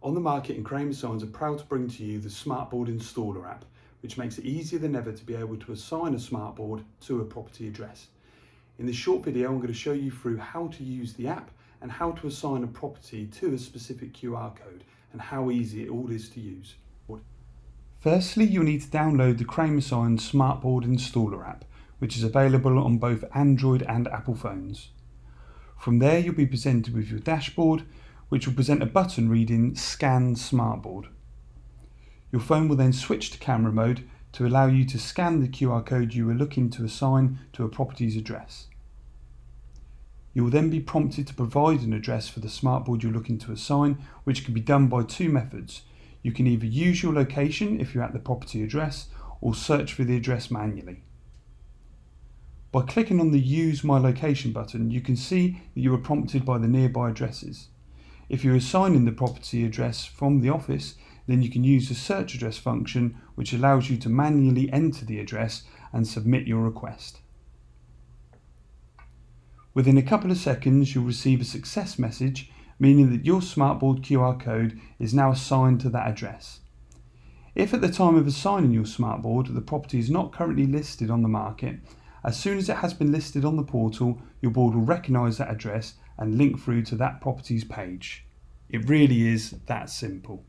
On the market, and Kramer Signs are proud to bring to you the Smartboard installer app, which makes it easier than ever to be able to assign a smartboard to a property address. In this short video, I'm going to show you through how to use the app and how to assign a property to a specific QR code and how easy it all is to use. Firstly, you'll need to download the Kramer Signs Smartboard installer app, which is available on both Android and Apple phones. From there, you'll be presented with your dashboard, which will present a button reading Scan Smartboard. Your phone will then switch to camera mode to allow you to scan the QR code you are looking to assign to a property's address. You will then be prompted to provide an address for the smartboard you're looking to assign, which can be done by two methods. You can either use your location if you're at the property address, or search for the address manually. By clicking on the Use My Location button, you can see that you are prompted by the nearby addresses. If you're assigning the property address from the office, then you can use the search address function, which allows you to manually enter the address and submit your request. Within a couple of seconds, you'll receive a success message, meaning that your Smartboard QR code is now assigned to that address. If at the time of assigning your Smartboard, the property is not currently listed on the market, as soon as it has been listed on the portal, your board will recognise that address and link through to that property's page. It really is that simple.